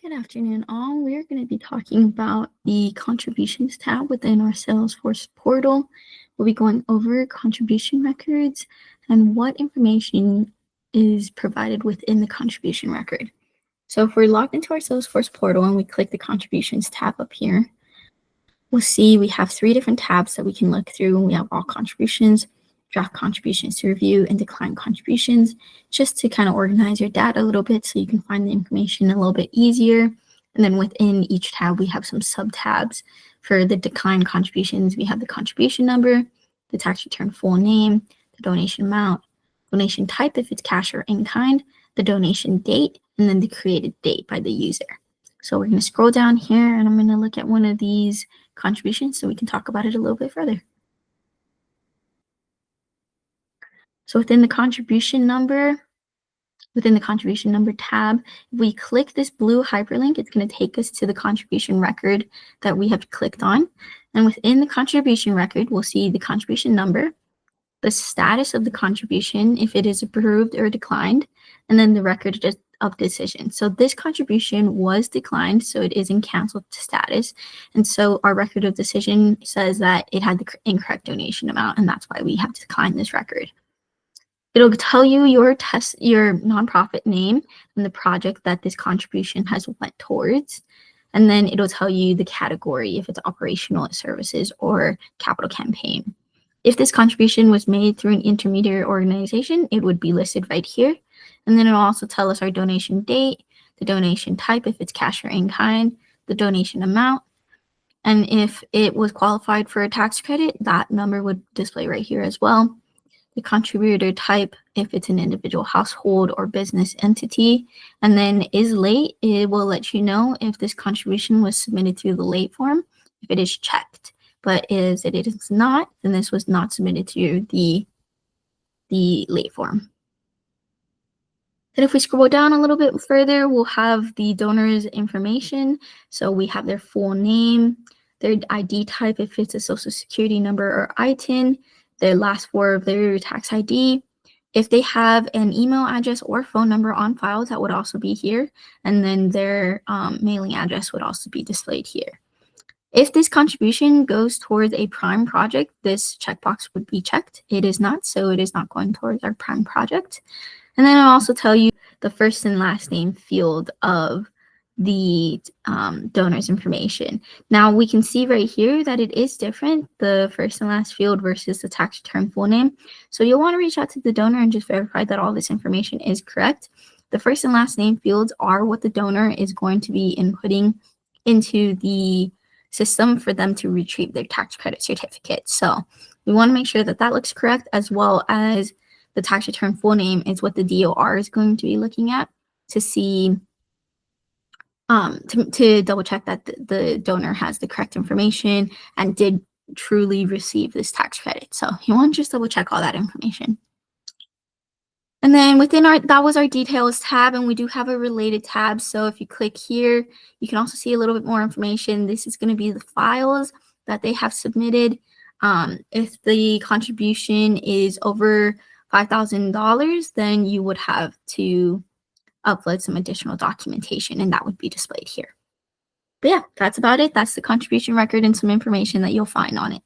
Good afternoon, all. We're going to be talking about the contributions tab within our Salesforce portal. We'll be going over contribution records and what information is provided within the contribution record. So if we're logged into our Salesforce portal and we click the contributions tab up here, we'll see we have 3 different tabs that we can look through. We have all contributions, draft contributions to review, and decline contributions, just to kind of organize your data a little bit so you can find the information a little bit easier. And then within each tab, we have some sub-tabs. For the decline contributions, we have the contribution number, the tax return full name, the donation amount, donation type if it's cash or in-kind, the donation date, and then the created date by the user. So we're going to scroll down here, and I'm going to look at one of these contributions so we can talk about it a little bit further. So within the contribution number tab, if we click this blue hyperlink, it's going to take us to the contribution record that we have clicked on. And within the contribution record, we'll see the contribution number, the status of the contribution, if it is approved or declined, and then the record of decision. So this contribution was declined, so it is in canceled status. And so our record of decision says that it had the incorrect donation amount, and that's why we have to decline this record. It'll tell you your nonprofit name and the project that this contribution has went towards. And then it'll tell you the category, if it's operational services or capital campaign. If this contribution was made through an intermediary organization, it would be listed right here. And then it'll also tell us our donation date, the donation type, if it's cash or in-kind, the donation amount. And if it was qualified for a tax credit, that number would display right here as well. The contributor type, if it's an individual household or business entity, and then is late, it will let you know if this contribution was submitted through the late form, if it is checked. But if it is not, then this was not submitted through the late form. Then if we scroll down a little bit further, we'll have the donor's information. So we have their full name, their ID type, if it's a social security number or ITIN, their last 4 of their tax ID. If they have an email address or phone number on file, that would also be here. And then their mailing address would also be displayed here. If this contribution goes towards a prime project, this checkbox would be checked. It is not, so it is not going towards our prime project. And then I'll also tell you the first and last name field of the donor's information. Now we can see right here that it is different, the first and last field versus the tax return full name. So you'll want to reach out to the donor and just verify that all this information is correct. The first and last name fields are what the donor is going to be inputting into the system for them to retrieve their tax credit certificate. So we want to make sure that that looks correct, as well as the tax return full name is what the DOR is going to be looking at to see to double check that the donor has the correct information and did truly receive this tax credit. So you want to just double check all that information. And then within that was our details tab, and we do have a related tab. So if you click here, you can also see a little bit more information. This is going to be the files that they have submitted. If the contribution is over $5,000, then you would have to upload some additional documentation, and that would be displayed here. But yeah, that's about it. That's the contribution record and some information that you'll find on it.